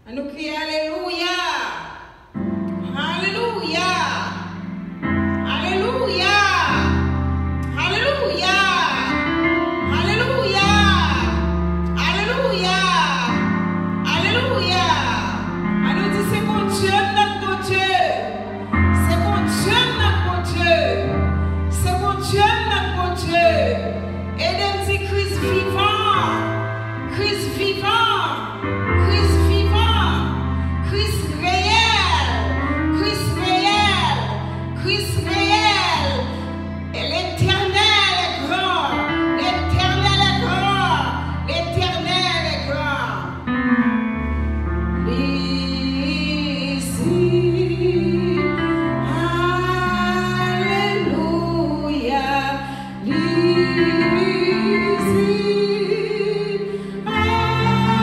Nous crions Alléluia. Alléluia. Alléluia. Alléluia. Alléluia. Alléluia. Alléluia. Alors dit c'est mon Dieu, notre bon Dieu. C'est mon Dieu, notre bon Dieu. C'est mon Dieu, notre bon Dieu. Et de dit Christ vivant. Christ vivant. Christ vivant. Christ réel. Christ réel. Christ réel. Et l'éternel est grand. L'éternel est grand. L'éternel est grand. Ici. Alléluia. Ici. Alléluia.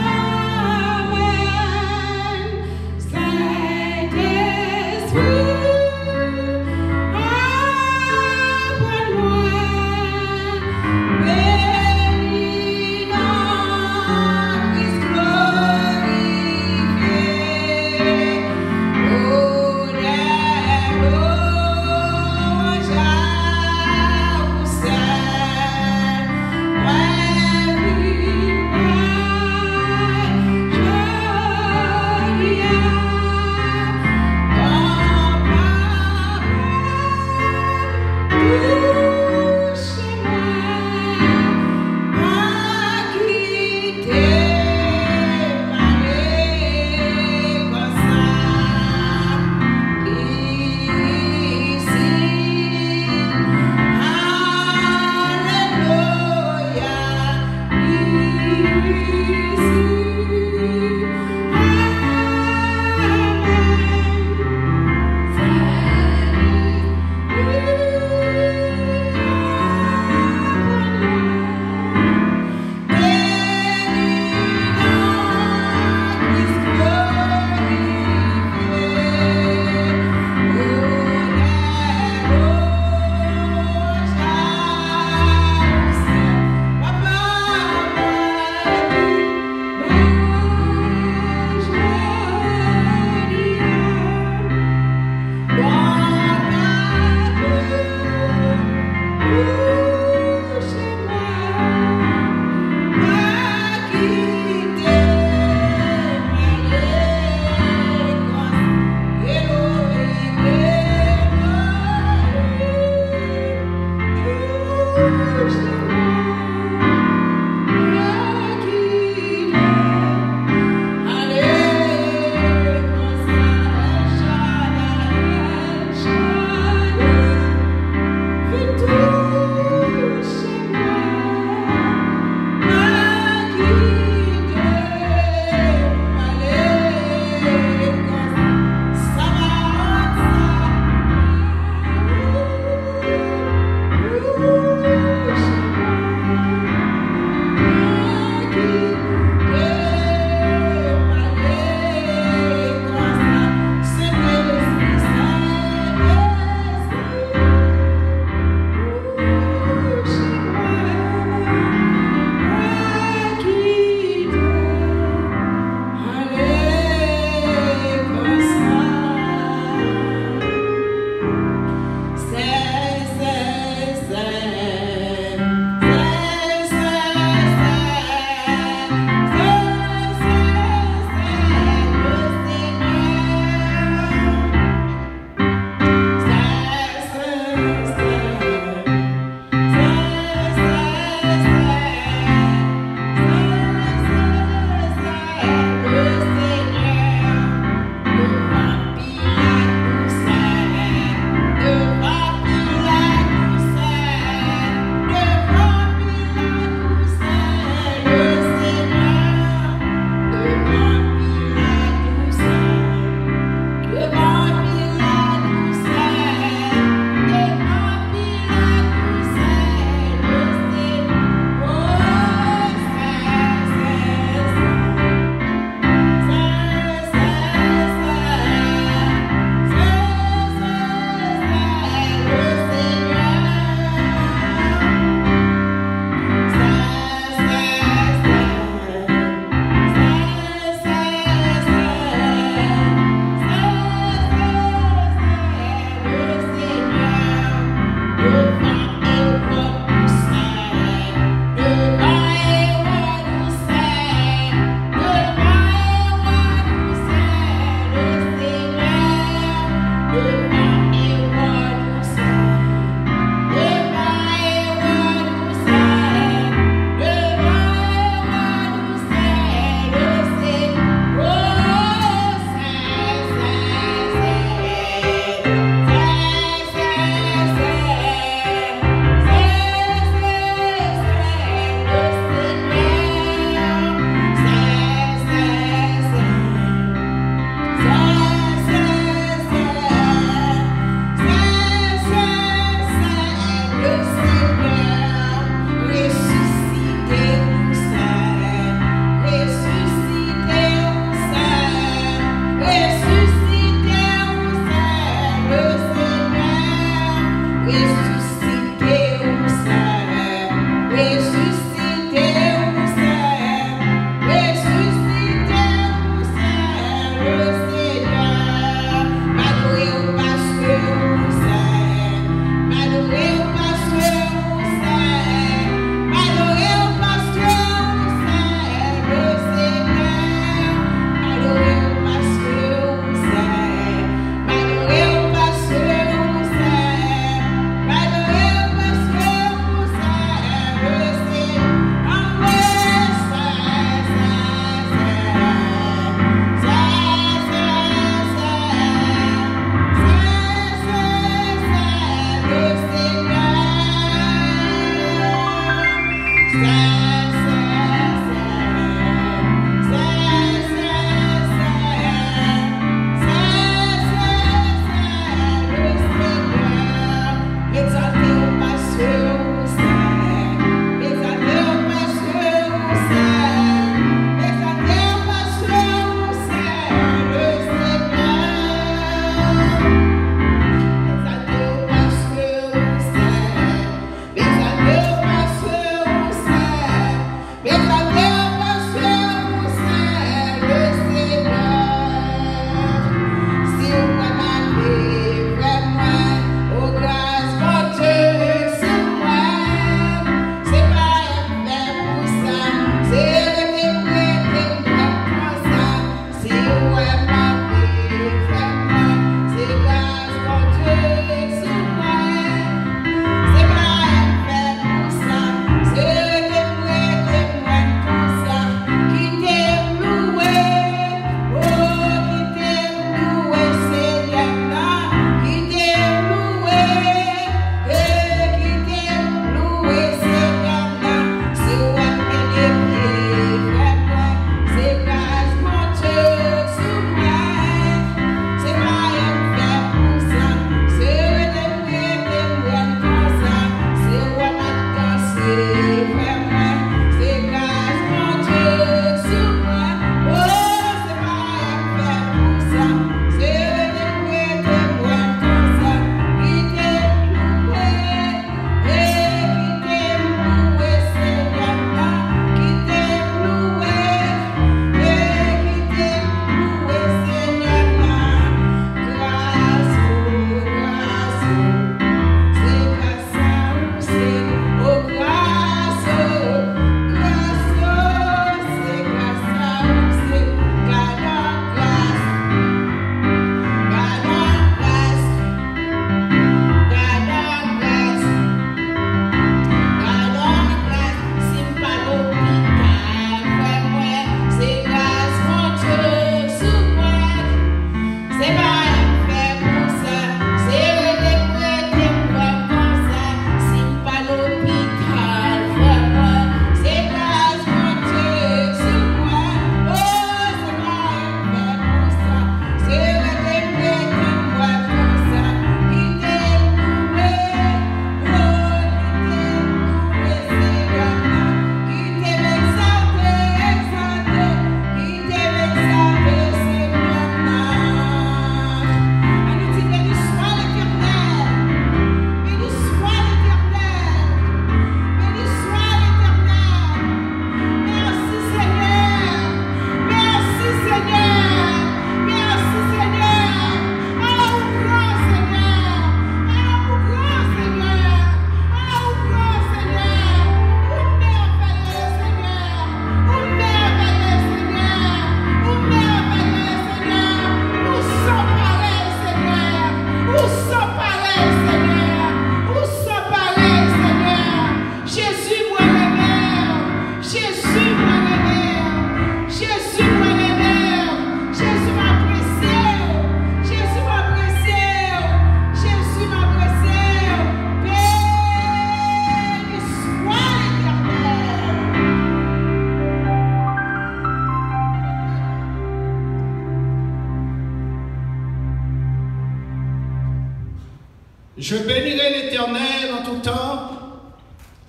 Je bénirai l'Éternel en tout temps.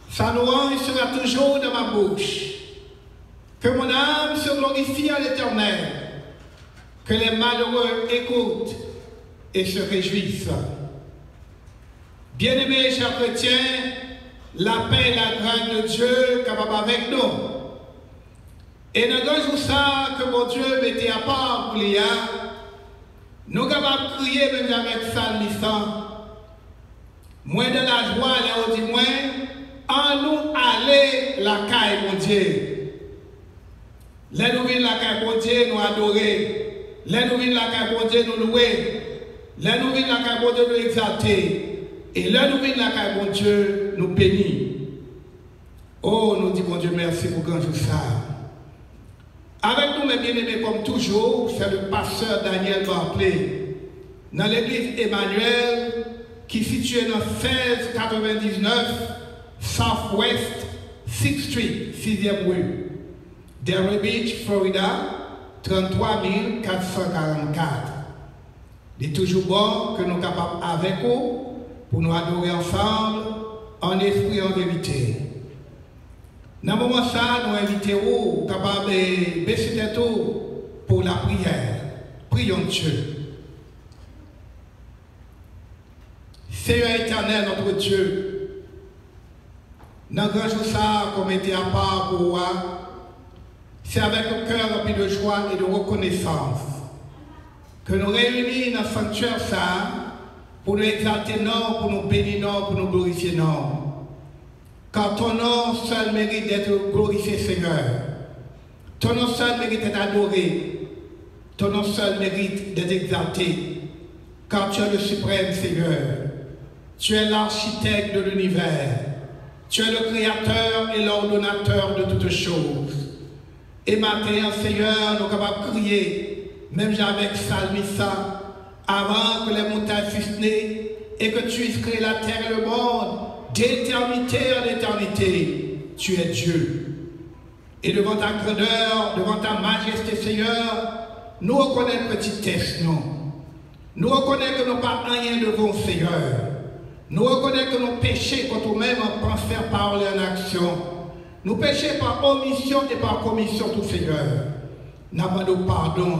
Sa louange sera toujours dans ma bouche. Que mon âme se glorifie à l'Éternel. Que les malheureux écoutent et se réjouissent. Bien-aimés, chers chrétiens, la paix et la grâce de Dieu capable avec nous. Et dans le jour ça que mon Dieu mettait à part pour les nous capables de crier même avec salmissant. Moins de la joie, là on dit moins, en nous aller la caille mon Dieu. Là nous venons la caille mon Dieu nous adorer. Là nous venons la caille mon Dieu nous louer. Là nous venons la caille mon Dieu nous exalter. Et là nous venons la caille mon Dieu nous bénir. Oh, nous disons mon Dieu merci pour quand je ça. Avec nous, mes bien-aimés, comme toujours, c'est le pasteur Daniel Barclay, dans l'église Emmanuel, qui est située dans 1699 Southwest 6th Street, 6e rue, Delray Beach, Florida, 33 444. Il est toujours bon que nous sommes capables avec vous pour nous adorer ensemble en esprit et en vérité. Dans ce moment ça, nous invitons capables de baisser tête pour la prière. Prions Dieu. Seigneur éternel, notre Dieu, dans le grand jour ça, comme était à part pour moi, c'est avec un cœur rempli de joie et de reconnaissance que nous réunissons dans le sanctuaire ça pour nous exalter, non, pour nous bénir, non, pour nous glorifier, non. Car ton nom seul mérite d'être glorifié, Seigneur. Ton nom seul mérite d'être adoré. Ton nom seul mérite d'être exalté. Car tu es le suprême, Seigneur. Tu es l'architecte de l'univers. Tu es le créateur et l'ordonnateur de toutes choses. Et maintenant, Seigneur, nous sommes capables de crier, même avec Salmissa, avant que les montagnes fussent nées et que tu aies créé la terre et le monde. D'éternité en éternité, tu es Dieu. Et devant ta grandeur, devant ta majesté, Seigneur, nous reconnaissons petitesse, non. Nous reconnaissons que nous n'avons pas rien devant, Seigneur. Nous reconnaissons que nous péchons contre nous-mêmes en pensée, en parole et en action. Nous péchons par omission et par commission, tout Seigneur. Nous avons pardon,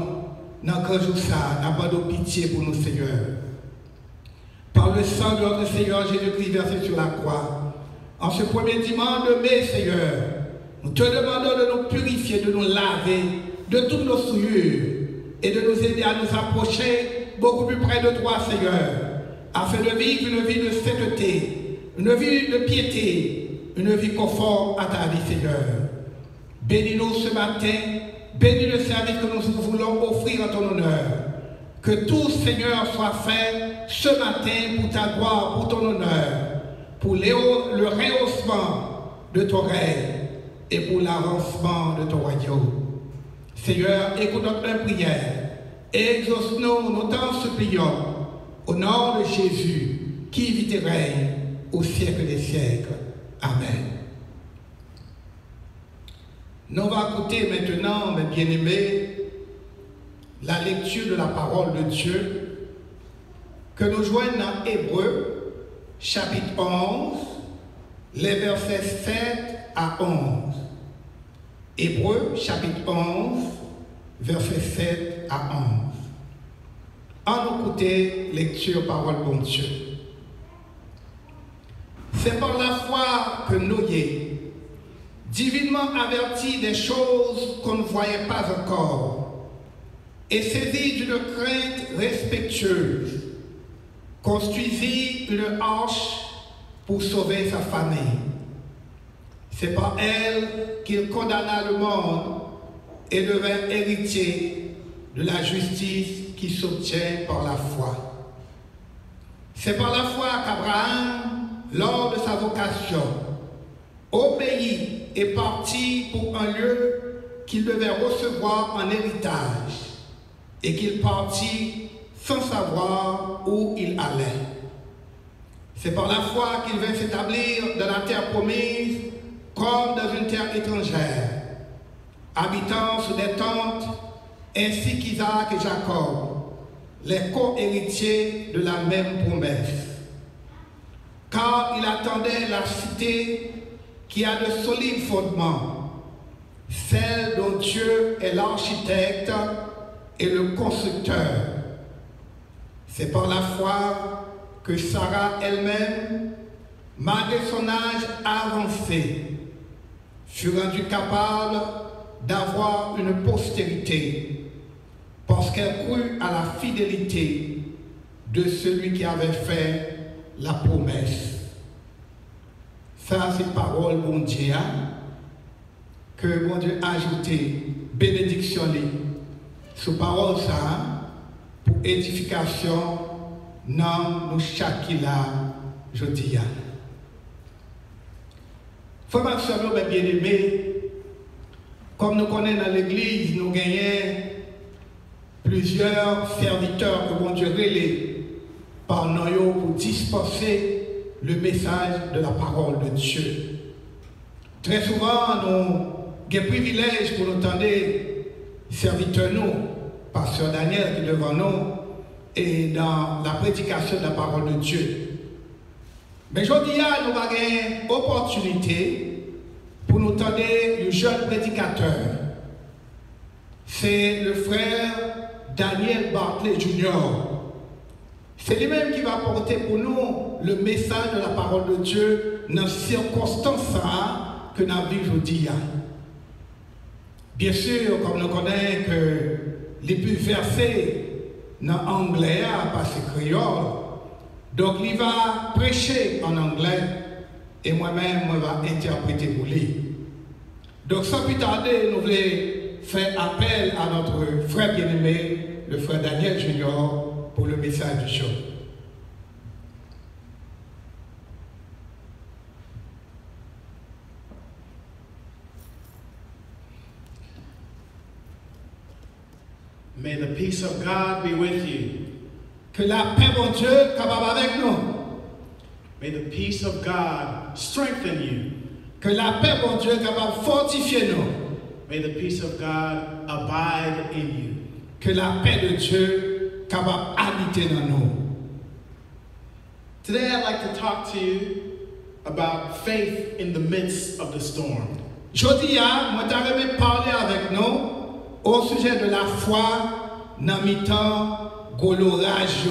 nous avons ça, nous avons pitié pour nous, Seigneur. Par le sang de notre Seigneur Jésus-Christ versé sur la croix. En ce premier dimanche de mai, Seigneur, nous te demandons de nous purifier, de nous laver de toutes nos souillures et de nous aider à nous approcher beaucoup plus près de toi, Seigneur, afin de vivre une vie de sainteté, une vie de piété, une vie conforme à ta vie, Seigneur. Bénis-nous ce matin, bénis le service que nous voulons offrir en ton honneur. Que tout, Seigneur, soit fait ce matin pour ta gloire, pour ton honneur, pour le rehaussement de ton règne et pour l'avancement de ton royaume. Seigneur, écoute notre prière et exauce-nous, nous t'en supplions, au nom de Jésus, qui vit et règne au siècle des siècles. Amen. Nous allons écouter maintenant, mes bien-aimés, la lecture de la parole de Dieu que nous joignons dans Hébreux, chapitre 11, les versets 7 à 11. Hébreux, chapitre 11, versets 7 à 11. En écouter, lecture, parole de Dieu. C'est par la foi que nous y sommes divinement avertis des choses qu'on ne voyait pas encore, et saisi d'une crainte respectueuse, construisit une arche pour sauver sa famille. C'est par elle qu'il condamna le monde et devint héritier de la justice qui s'obtient par la foi. C'est par la foi qu'Abraham, lors de sa vocation, obéit et partit pour un lieu qu'il devait recevoir en héritage, et qu'il partit sans savoir où il allait. C'est par la foi qu'il vint s'établir dans la terre promise comme dans une terre étrangère, habitant sous des tentes, ainsi qu'Isaac et Jacob, les co-héritiers de la même promesse. car il attendait la cité qui a de solides fondements, celle dont Dieu est l'architecte et le constructeur. C'est par la foi que Sarah elle-même, malgré son âge avancé, fut rendue capable d'avoir une postérité, parce qu'elle crut à la fidélité de celui qui avait fait la promesse. Ça, c'est parole bon Dieu, que bon Dieu a ajouté, bénédiction sous parole ça, pour édification, non, nous chaque là, je dis. Frères et sœurs, bien aimés, comme nous connaissons dans l'église, nous gagnons plusieurs serviteurs que bon Dieu relève par nous pour dispenser le message de la parole de Dieu. Très souvent, nous avons un privilège pour nous entendre serviteurs nous, pasteur Daniel qui est devant nous, et dans la prédication de la parole de Dieu. Mais aujourd'hui, nous avons une opportunité pour nous entendre le jeune prédicateur. C'est le frère Daniel Barclay Jr. C'est lui-même qui va porter pour nous le message de la parole de Dieu dans les circonstances que nous vivons aujourd'hui. Bien sûr, comme nous connaissons que les plus versés dans l'anglais, pas c'est créole, donc il va prêcher en anglais et moi-même, je vais interpréter pour lui. Donc sans plus tarder, nous voulons faire appel à notre frère bien-aimé, le frère Daniel Junior, pour le message du jour. May the peace of God be with you. Que la paix de Dieu capable avec nous. May the peace of God strengthen you. Que la paix de Dieu capable fortifier nous. May the peace of God abide in you. Que la paix de Dieu capable habiter dans nous. Today I'd like to talk to you about faith in the midst of the storm. Jodi moi t'avais parler avec nous au sujet de la foi dans mi-temps golorage.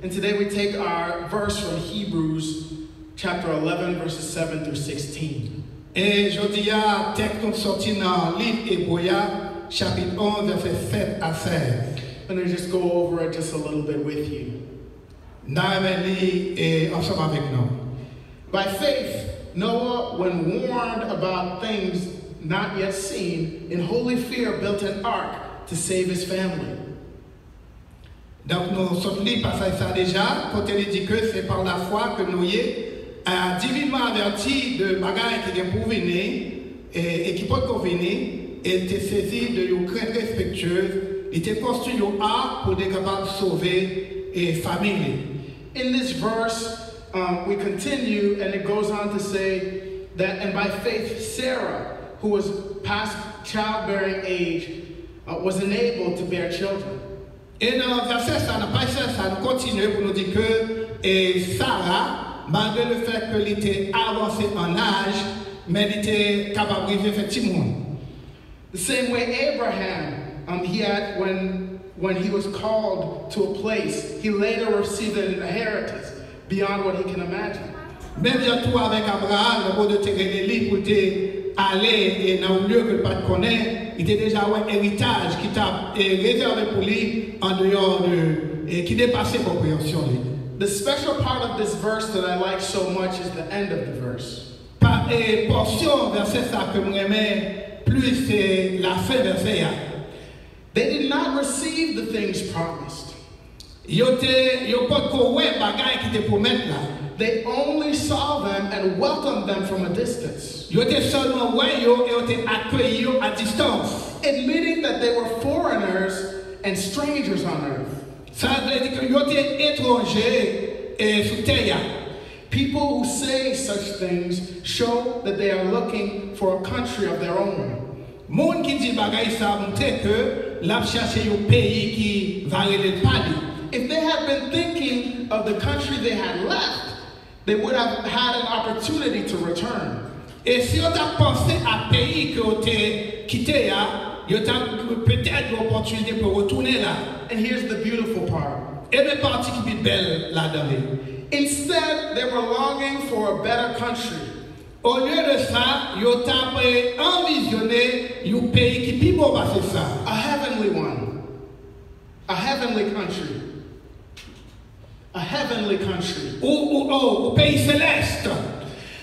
And today we take our verse from Hebrews chapter 11 verses 7 through 16. Et jodi texte nous sorti dans livre Hébreux chapitre 11 verset 7 à 16. I'm going to just go over it just a little bit with you. Ensemble avec nous. By faith, Noah, when warned about things not yet seen, in holy fear built an ark to save his family. Donc nous sommes lits par ça déjà, quand il dit que c'est par la foi que nous sommes divinement avertis de bagailles qui viennent pour venir et qui peuvent venir, et était saisi de une crainte respectueuse, il était construit un arc pour être capable de sauver et famille. In this verse, we continue, and it goes on to say that, and by faith, Sarah, who was past childbearing age, was enabled to bear children. Et dans le verset, ça nous continue pour nous dire que Sarah, malgré le fait qu'elle était avancée en âge, mais elle était capable de vivre effectivement. The same way Abraham, he had when he was called to a place, he later received an inheritance beyond what he can imagine. Même tout avec Abraham, le mot de terrain pour aller dans un lieu que le pas connaît, il était déjà un héritage qui t'a réservé pour lui en dehors de qui dépassait compréhension. The special part of this verse that I like so much is the end of the verse. Par portion verset ça que j'aimais plus c'est la fin verset. They did not receive the things promised. They only saw them and welcomed them from a distance, admitting that they were foreigners and strangers on earth. People who say such things show that they are looking for a country of their own. Moun qui dit bagay ça montre que l'a cherché un pays qui va le pali. If they had been thinking of the country they had left, they would have had an opportunity to return. Et si on t'a pensé à pays que on t'a quitté, il y a peut-être une opportunité pour retourner là. And here's the beautiful part. Et le parti qui est belle là-dedans. Instead, they were longing for a better country. Au lieu de ça, ils ont envisionné un pays qui est plus beau parce que ça. A heavenly one. A heavenly country. A heavenly country. Au pays céleste.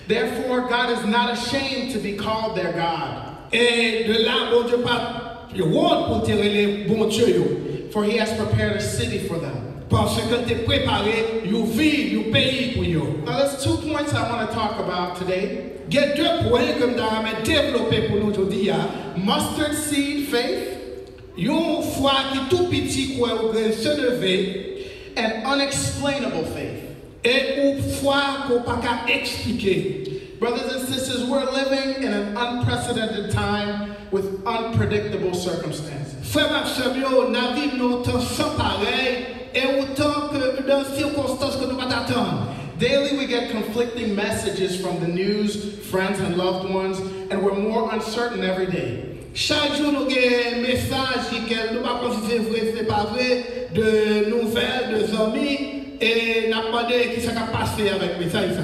Therefore, God is not ashamed to be called their God. Et de là, bon Dieu pas honte pour tirer les bons dieux. For he has prepared a city for them. Parce que tu as préparé une ville, un pays pour eux. Now, there's 2 points I want to talk about today. Il y a 2 points que nous avons développés pour nous aujourd'hui. Mustard seed faith. Une foi qui est tout petit, quoi, au grain se lever. And unexplainable faith. Et une foi qu'on ne peut pas expliquer. Brothers and sisters, we're living in an unprecedented time with unpredictable circumstances. Frères et sœurs, nous vivons temps sans pareil et autant que dans les circonstances que nous ne pas attendre. Daily we get conflicting messages from the news, friends and loved ones, and we're more uncertain every day. Chaque jour, nous avons des messages qui ne sont pas considérés vrai, ce n'est pas vrai, de nouvelles, de amis, et nous avons demandé qui s'est passé avec les messages.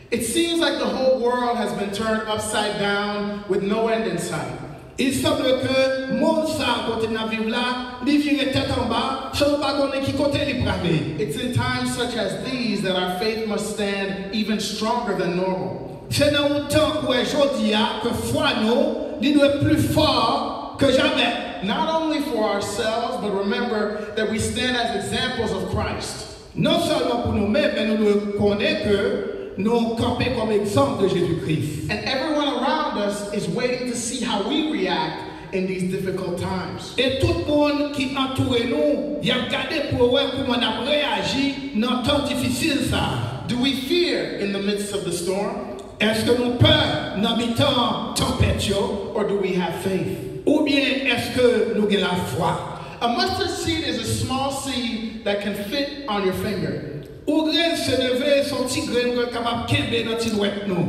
It seems like the whole world has been turned upside down with no end in sight. Il semble que le monde ça côté de vivre là, il vient tête en bas, sans pas connaître qui côté il pravé. It's in times such as these that our faith must stand even stronger than normal. C'est dans un temps où aujourd'hui que foi nous, il doit être plus fort que jamais. Not only for ourselves, but remember that we stand as examples of Christ. Non seulement pour nous-mêmes, mais nous devons connaître que nous camper comme exemple de Jésus-Christ. And everyone around us is waiting to see how we react in these difficult times. Et tout le monde qui entoure nous, il a regardé pour voir comment on a réagi dans temps difficile ça. Do we fear in the midst of the storm? Est-ce que nous peur dans les temps tempête Or do we have faith? ou bien est-ce que nous avons la foi? A mustard seed is a small seed that can fit on your finger. Ou grain se lever son petit grain que capable kembe dans ti doigt nous.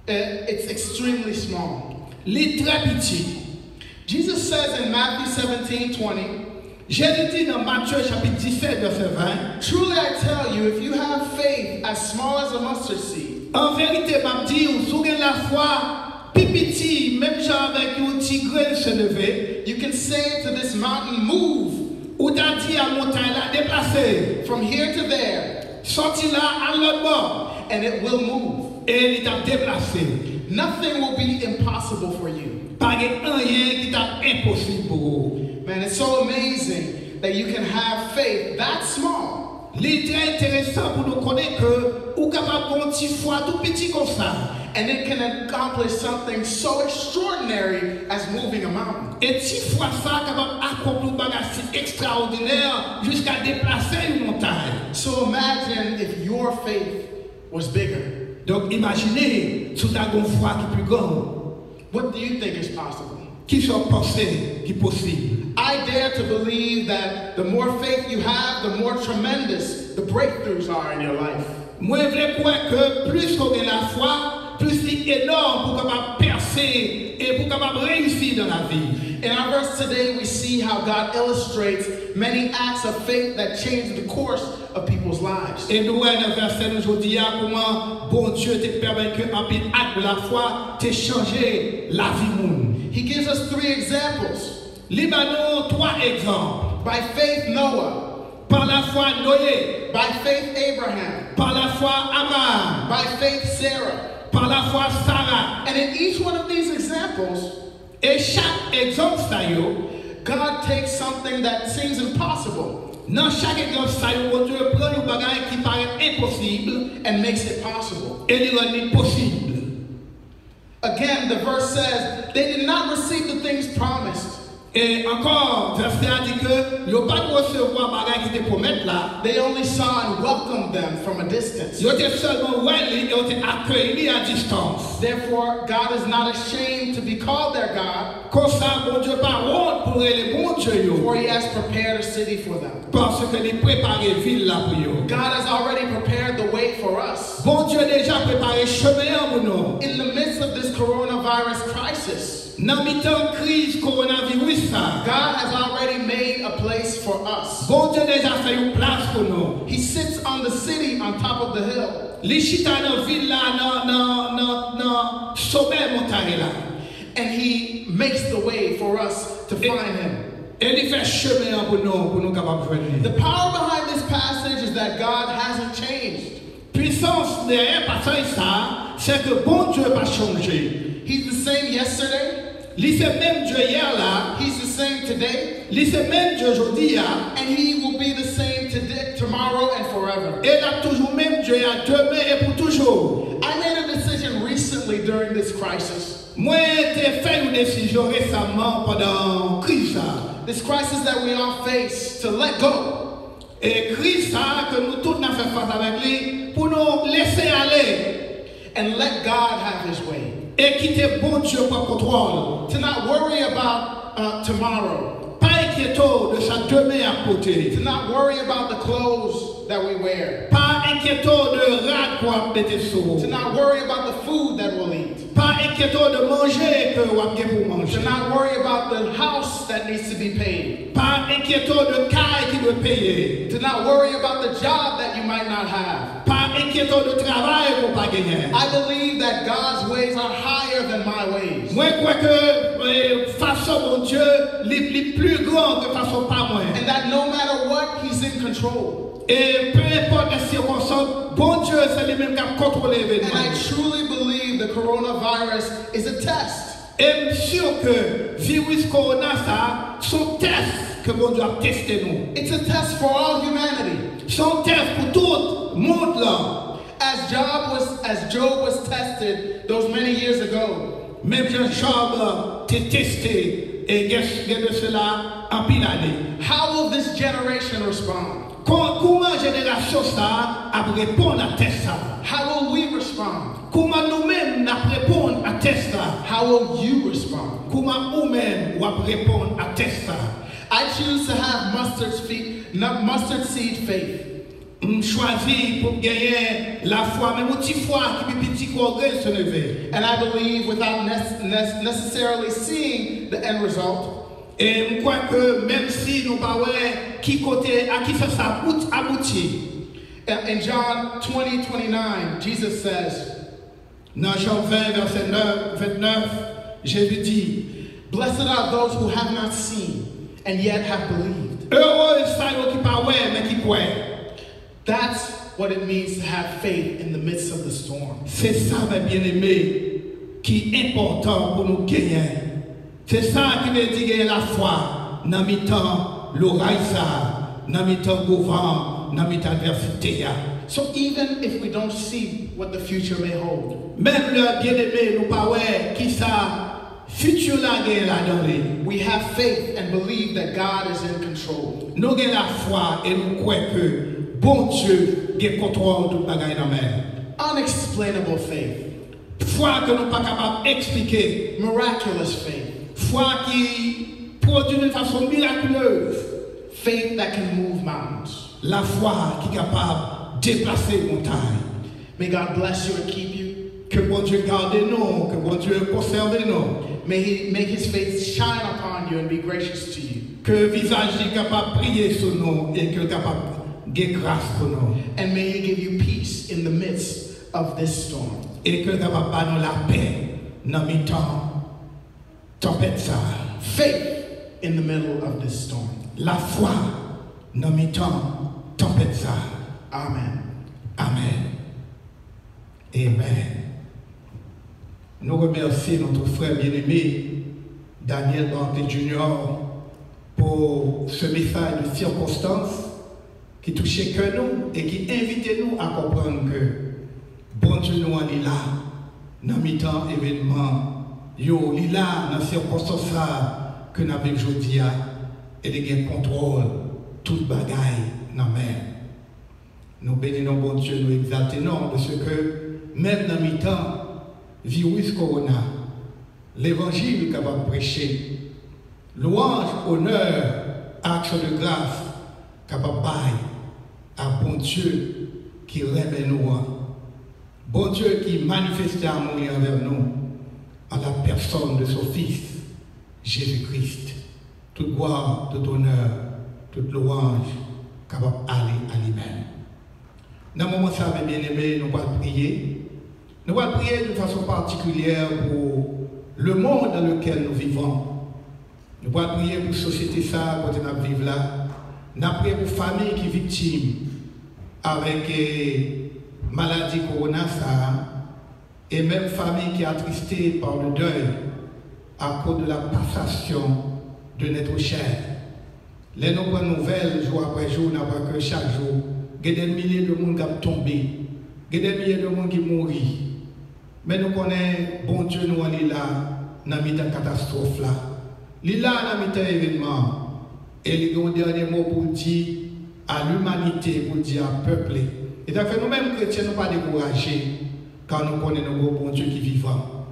It's extremely small. Li très petit. Jesus says in Matthew 17:20, Jésus dit dans Matthieu chapitre 17 verset 20, truly I tell you, if you have faith as small as a mustard seed, en vérité m'a dit ou sou gen la foi pi petit même genre avec un petit grain se lever, you can say to this mountain, move ou t'a dit à montagne là déplacer from here to there, sorti là à l'autre bord and it will move. et il t'a déplacé. Nothing will be impossible for you. Pas rien qui t'a impossible pour vous. Man, it's so amazing that you can have faith that small. Il est très intéressant pour nous connaître que ou capable de petit foi tout petit comme ça. And it can accomplish something so extraordinary as moving a mountain. Et si foi ça capable d'accomplir un bagage extraordinaire jusqu'à déplacer une montagne. So imagine if your faith was bigger. Donc imaginez si tu as une foi qui est plus grande. What do you think is possible? Qui sont pensés qui est possible. I dare to believe that the more faith you have, the more tremendous the breakthroughs are in your life. Moi je veux croire que plus qu'on a la foi, plus c'est énorme pour capable percer et pour capable réussir dans la vie. In our verse today, we see how God illustrates many acts of faith that change the course of people's lives. Et nous voyons dans le verset aujourd'hui comment bon Dieu te permet que en pile acte de la foi te changer la vie monde. He gives us 3 examples. Libanon 3 exemples. By faith, Noah. Par la foi Noé. By faith, Abraham. Par la foi Abraham. By faith, Sarah. Par la foi Sarah. And in each one of these examples, et chaque exemple ça yo, God takes something that seems impossible. Dans chaque exemple ça yo, bon Dieu prend un bagage qui paraît impossible and makes it possible. Et il rend possible. Again, the verse says they did not receive the things promised. Et encore, verset a dit que yo pas recevoir bagage qui te promettent là. They only saw and welcomed them from a distance. Yo te seulement ouais, yo te accueilli à distance. Therefore, God is not ashamed to be called their God. Comme ça, bon Dieu pas honte pour les bon Dieu yo. For he has prepared a city for them. Parce que il prépare ville là pour yo. God has already prepared the way for us. Bon Dieu déjà préparé chemin pour nous. In the midst of this coronavirus crisis, Dans mi-temps crise coronavirus ça. God has already made a place for us. Bon Dieu déjà fait une place pour nous. He sits on the city on top of the hill. Les chita dans ville là dans sommet montagne là. And he makes the way for us to find him. Et il fait chemin pour nous capables de venir. The power behind this passage is that God hasn't changed. Puissance derrière passage ça, c'est que bon Dieu pas changé. He's the same yesterday. Il c'est même Dieu hier là. He's the same today. Il c'est même Dieu aujourd'hui là. And he will be the same today, tomorrow, and forever. Et là toujours même Dieu à demain et pour toujours. I made a decision recently during this crisis. Moi j'ai fait une décision récemment pendant crise ça. This crisis that we all face, to let go. Et crise ça que nous tous n'avons fait face avec lui pour nous laisser aller. And let God have his way. Et quitter bon Dieu pour contrôle. To not worry about tomorrow. Pas inquiétant de sa demain à côté. To not worry about the clothes that we wear. Pas inquiétant de rad qu'on mettre sur. To not worry about the food that we'll eat. Pas inquiétant de manger que on a pour manger. To not worry about the house that needs to be paid. Pas inquiétant de caille qui doit payer. To not worry about the job that you might not have. Pas inquiétant de travail qu'on pas gagner. I believe that God's ways are higher than my ways. Moi crois que façon mon Dieu les plus grand que façon pas moi. And that no matter what, he's in control. Et peu importe les circonstances, bon Dieu c'est lui-même qui a contrôlé l'événement. And I truly believe the coronavirus is a test. Et je suis sûr que virus corona ça, son test que bon Dieu a testé nous. It's a test for all humanity. Son test pour tout le monde là. As Job was tested those many years ago. Même Job t'est testé et de cela en pile année. How will this generation respond? Comment génération ça a répondre à test ça? How will we respond? Comment nous-mêmes n'a répondre à test ça? How will you respond? Comment nous-mêmes va répondre à test ça? I choose to have mustard seed faith. Choisi pour gagner la foi, même petit foi qui petit progrès se lever. And I believe without necessarily seeing the end result. Et je crois que même si nous pas qui côté à qui ça aboutit. In John 20:29, Jesus says, dans Jean 20 verset 29, Jésus dit, "Blessed are those who have not seen and yet have believed." Heureux ça qui pas mais qui croit. That's what it means to have faith in the midst of the storm. C'est ça, mes bien-aimés, qui est important pour nous gagner. C'est ça qui veut dire gagner la foi dans mi-temps l'oreille ça, dans mi-temps gouvernant, dans mi-temps adversité. So even if we don't see what the future may hold, même le bien-aimé nous pas qui ça futur là gagne là dans lui. We have faith and believe that God is in control. Nous avons la foi et nous croyons que bon Dieu a contrôle de tout bagaille dans la mer. Unexplainable faith. Foi que nous pas capable d'expliquer. Miraculous faith. Foi qui produit d'une façon miraculeuse. Faith that can move mountains. La foi qui est capable de déplacer les montagnes. May God bless you and keep you. Que bon Dieu garde nous, que bon Dieu conserve nous. May He make His face shine upon you and be gracious to you. Que le visage est capable de prier sur nous et que capable de grâce pour nous. And may He give you peace in the midst of this storm. Et que capable de nous la paix dans mi-temps tempête ça. Faith in the middle of this storm. La foi dans mi-temps tempête ça. Amen. Amen. Amen. Nous remercions notre frère bien-aimé Daniel Banté Junior pour ce message de circonstance qui touchait que nous et qui invitait nous à comprendre que bon Dieu nous est là dans mi-temps événement, yo il est là dans circonstance que nous avons aujourd'hui et il contrôle toute bagaille dans la mer. Nous bénissons bon Dieu, nous exaltons de ce que même dans mi-temps virus corona, l'évangile est capable de prêcher louange, honneur, action de grâce, capable à bon Dieu qui remet nous, bon Dieu qui manifeste amour envers nous, en la personne de son Fils, Jésus-Christ. Toute gloire, tout honneur, toute louange, capable d'aller à lui-même. Dans le moment ça, mes bien-aimés, nous allons prier. Nous allons prier de façon particulière pour le monde dans lequel nous vivons. Nous allons prier pour la société ça, quand nous vivons là. Nous allons prier pour la famille qui est victime avec la maladie corona ça, et même famille qui est attristée par le deuil à cause de la passation de notre chair. Les nouvelles nouvelles, jour après jour, n'a pas que chaque jour, il y a des milliers de monde qui ont tombé, il y a des milliers de monde qui mourent. Mais nous connaissons, bon Dieu, nous sommes là, dans la catastrophe là. Il est là dans le événement. Et il y a un dernier mot pour dire à l'humanité, pour dire au peuple. Et donc, nous-mêmes, chrétiens, nous ne sommes pas découragés quand nous connaissons nos bon Dieu qui est vivant.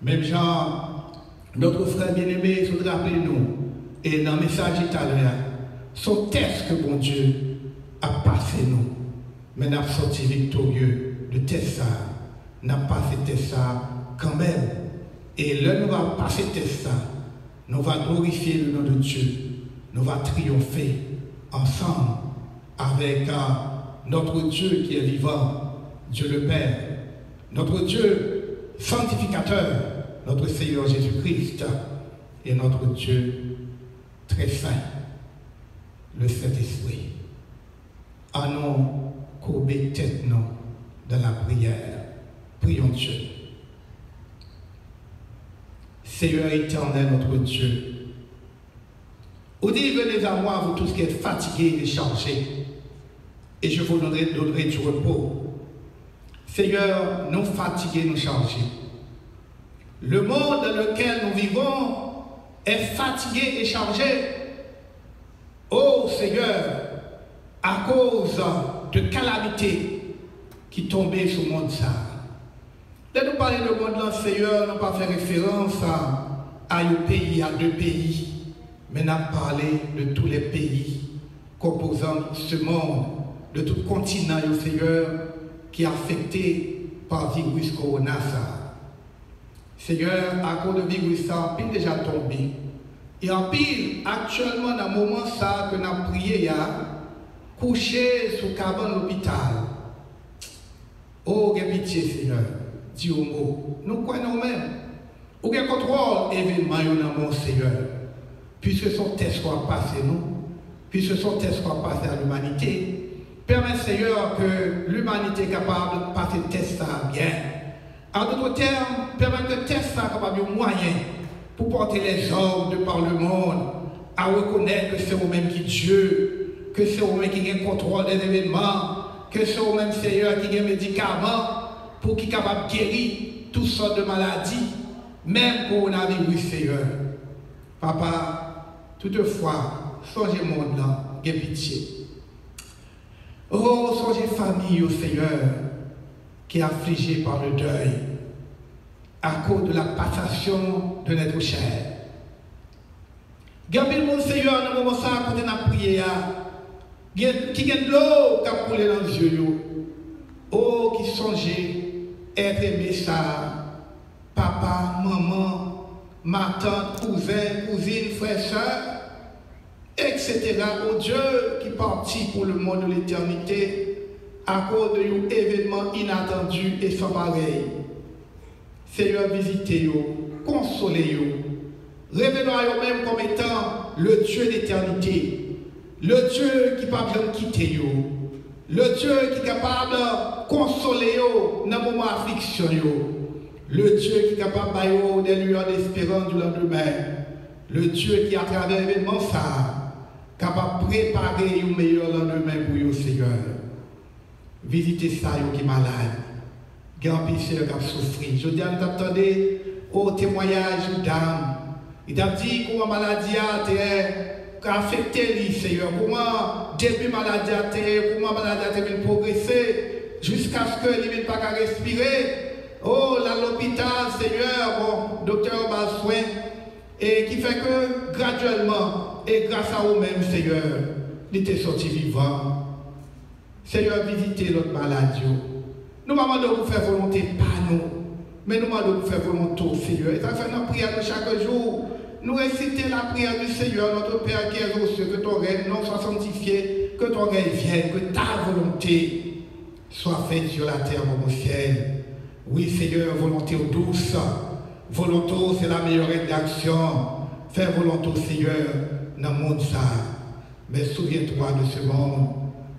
Même genre, notre frère bien-aimé, il faudra rappeler nous, et dans le message italien, son test que bon Dieu a passé nous. Mais nous avons sorti victorieux de test ça. Nous avons passé test ça quand même. Et là, nous allons passer test ça. Nous allons glorifier le nom de Dieu. Nous allons triompher ensemble avec notre Dieu qui est vivant, Dieu le Père, notre Dieu sanctificateur, notre Seigneur Jésus-Christ et notre Dieu très saint, le Saint-Esprit. Allons courber tête nous dans la prière. Prions Dieu. Seigneur éternel, notre Dieu, vous dites, venez à moi, vous tous qui êtes fatigués et chargés, et je vous donnerai du repos. Seigneur, nous fatigués, nous chargés. Le monde dans lequel nous vivons est fatigué et chargé. Oh Seigneur, à cause de calamités qui tombaient sur le monde ça. Dès nous parler de monde là, Seigneur, nous pas fait référence à un pays, à deux pays, mais nous avons parlé de tous les pays composant ce monde, de tout continent, Seigneur, qui est affecté par le virus corona. Seigneur, à cause de virus, ça, pile déjà tombé. Et en pile, actuellement, dans le moment ça, que nous avons prié, couché sous cabane l'hôpital. Oh, pitié, Seigneur, dis au mot. Nous croyons même. Ou bien contrôle événement dans mon Seigneur. Puisque son test soit passé, nous. Puisque son test soit passé à l'humanité. Permets, Seigneur, que l'humanité est capable de passer le test ça bien. En d'autres termes, permettre que le test soit capable de moyen pour porter les hommes de par le monde à reconnaître que c'est vous-même qui Dieu, que c'est vous-même qui a le contrôle des événements, que c'est vous-même, Seigneur, qui a des médicaments pour qui est capable de guérir toutes sortes de maladies, même coronavirus, Seigneur. Papa, toutefois, songez le monde là, ayez pitié. Oh, songez famille, oh Seigneur, qui est affligée par le deuil à cause de la passation de notre chair. Gardez mon Seigneur, dans le moment ça, quand on a prié, qui a de l'eau qui a coulé dans les yeux. Oh, qui songez être aimé ça, papa, maman, ma tante, cousin, cousine, frère, soeur, etc. Oh Dieu qui partit pour le monde de l'éternité à cause d'un événement inattendu et sans pareil. Seigneur, visitez-vous, consolez-vous, révélez-vous même comme étant le Dieu d'éternité, le Dieu qui ne peut pas quitter vous, le Dieu qui est capable de consoler vous dans le moment d'affliction, le Dieu qui est capable de vous des lueurs d'espérance du lendemain, le Dieu qui, à travers l'événement, ça, capable de préparer un meilleur lendemain pour vous, Seigneur. Visitez ça, qui est malade. Grand pécheur qui a souffert. Je dis à nous attendez au témoignage d'âme. Il a dit comment la maladie a affecté lui, Seigneur. Comment depuis la maladie comment la maladie a progressé jusqu'à ce qu'il ne puisse pas respirer. Oh, là, l'hôpital, Seigneur, bon, docteur m'a soin. et qui fait que graduellement, et grâce à vous-même, Seigneur, il était sorti vivant. Seigneur, visitez notre maladie. Nous demandons de vous faire volonté, pas nous, mais nous demandons de vous faire volonté, Seigneur. Et ça fait notre prière de chaque jour. Nous réciter la prière du Seigneur, notre Père qui est aux cieux, que ton règne non soit sanctifié, que ton règne vienne, que ta volonté soit faite sur la terre comme au ciel. Oui, Seigneur, volonté douce. Volonté, c'est la meilleure rédaction. Fais volonté, Seigneur, dans le monde ça. Mais souviens-toi de ce monde.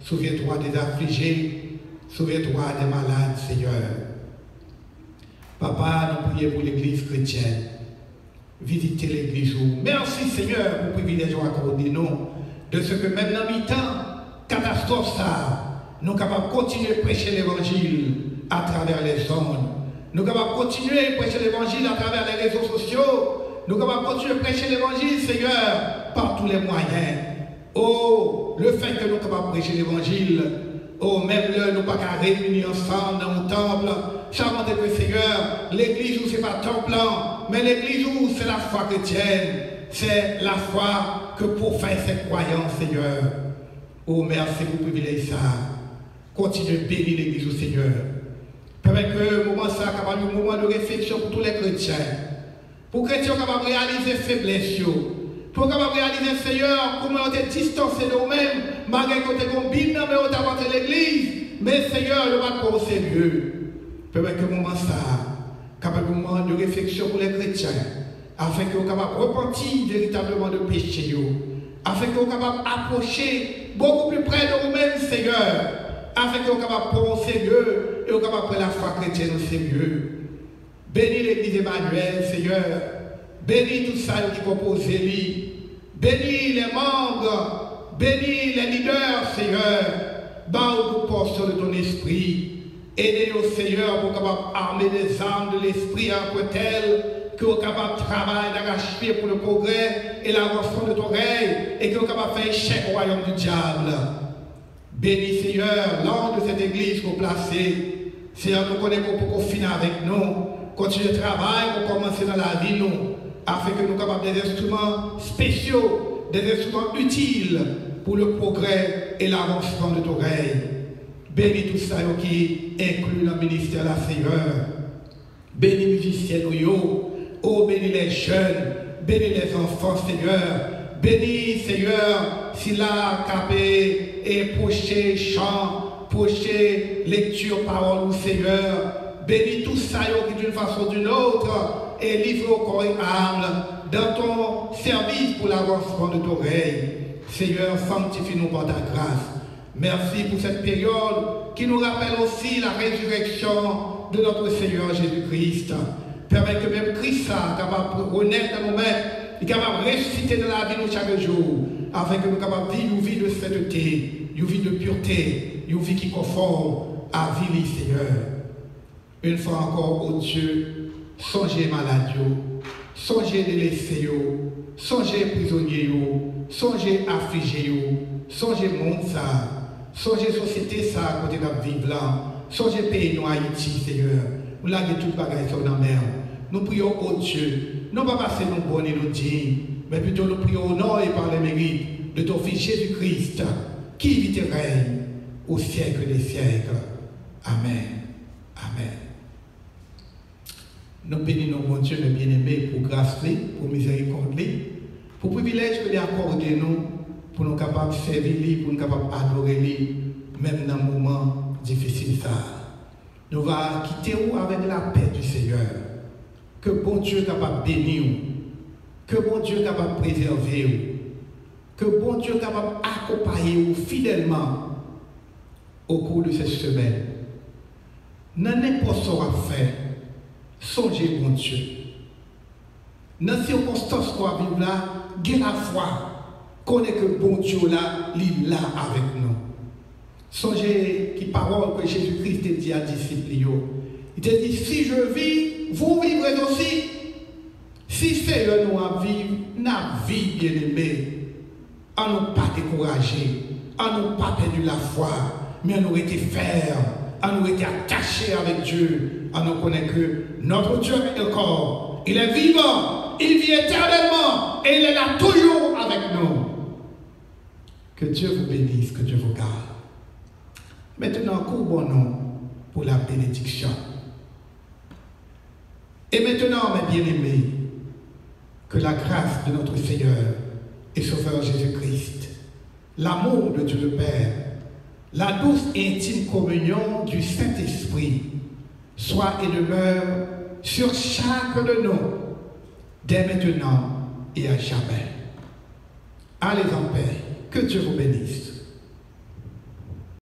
Souviens-toi des affligés. Souviens-toi des malades, Seigneur. Papa, nous prions pour l'église chrétienne. Visitez l'église. Merci, Seigneur, pour le privilège accordé nous. De ce que même dans le temps, catastrophe ça, nous sommes capables de continuer à prêcher l'évangile à travers les ondes. Nous sommes capables de continuer à prêcher l'évangile à travers les réseaux sociaux. Nous sommes capables de continuer à prêcher l'évangile, Seigneur, par tous les moyens. Oh, le fait que nous sommes capables de prêcher l'évangile, oh, même là, nous ne sommes pas réunis ensemble dans le temple. Savons que Seigneur, l'église où ce n'est pas temple, mais l'église où c'est la foi chrétienne. C'est la foi que pour faire ces croyants, Seigneur. Oh, merci pour le privilège ça. Continuez à bénir l'église au Seigneur. Permet que le moment ça capable un moment de réflexion pour tous les chrétiens. Pour que les chrétiens capables de réaliser faiblesse. Pour capable de réaliser, Seigneur, comment on est distancé de nous-mêmes, malgré qu'on est combine, mais on a apporté l'église. Mais Seigneur, le va pas au sérieux. Permet que le moment ça, capable un moment de réflexion pour les chrétiens, afin qu'ils soient capables de repentir véritablement de péché, afin qu'ils soient capables d'approcher beaucoup plus près de nous-mêmes, Seigneur. Afin qu'on soit capable de prendre au sérieux et qu'on soit capable de prendre la foi chrétienne au sérieux. Bénis l'église Emmanuel, Seigneur. Bénis tout ça qui compose lui. Bénis les membres. Bénis les leaders, Seigneur. Bas-nous portion de ton esprit. Aidez-nous, Seigneur, pour capable armer les armes de l'esprit en tant que tel, que nous sommes capables de travailler, d'arracher pour le progrès et l'avancement de ton règne, et que nous sommes capables de faire échec au royaume du diable. Bénis, Seigneur, l'ordre de cette église qu'on placée. Seigneur, nous connaissons pour finir avec nous. Continuer le travail pour commencer dans la vie, nous, afin que nous soyons capables des instruments spéciaux, des instruments utiles pour le progrès et l'avancement de ton règne. Bénis tout ça qui inclut le ministère là, Seigneur. Bénis les musiciens, oh, bénis les jeunes, bénis les enfants, Seigneur. Bénis, Seigneur, s'il a capé et proché chant, proché lecture, parole, Seigneur. Bénis tout ça qui d'une façon ou d'une autre et livre au corps et âme dans ton service pour l'avancement de ton règne. Seigneur, sanctifie-nous par ta grâce. Merci pour cette période qui nous rappelle aussi la résurrection de notre Seigneur Jésus-Christ. Permet que même Christ soit capable de renaître dans nos mains, est capable de ressusciter dans la vie de chaque jour, afin que nous soyons capables de vivre une vie de sainteté, une vie de pureté, une vie qui conforme à la vie, Seigneur. Une fois encore, oh Dieu, songez malades, songez délaissés, songez prisonniers, songez affligés, songez monde ça, songez société ça, côté de vivre là, songez pays nous Haïti, Seigneur. Nous l'avons tout bagaille sur la mer. Nous prions au Dieu, non pas passer nos bonnes et nos dignes, mais plutôt nous prions au nom et par les mérites de ton Fils Jésus-Christ, qui vit et règne au siècle des siècles. Amen. Amen. Nous bénissons mon Dieu, mes bien-aimés, pour grâce, pour miséricorde, pour privilège que nous accordé nous, pour nous capables de servir, pour nous capables d'adorer, même dans un moment difficile. Nous allons quitter avec la paix du Seigneur. Que bon Dieu est capable de bénir, que bon Dieu est capable de préserver, que bon Dieu est capable d'accompagner fidèlement au cours de cette semaine. Dans n'importe ce qu'on va faire, songez bon Dieu. Dans les circonstances qu'on va vivre là, gagnez la foi, connaissez que bon Dieu là, il est là avec nous. Songez qui parole que Jésus-Christ a dit à disciples. Il te dit, si je vis, vous vivrez aussi. Si c'est nous à vivre, notre vie bien-aimée, à ne pas décourager, à ne pas perdre la foi, mais à nous être fermes, à nous être attachés avec Dieu, à nous connaître que notre Dieu est encore, il est vivant, il vit éternellement et il est là toujours avec nous. Que Dieu vous bénisse, que Dieu vous garde. Maintenant, courbons-nous pour la bénédiction. Et maintenant, mes bien-aimés, que la grâce de notre Seigneur et Sauveur Jésus-Christ, l'amour de Dieu le Père, la douce et intime communion du Saint-Esprit soit et demeure sur chacun de nous, dès maintenant et à jamais. Allez en paix, que Dieu vous bénisse.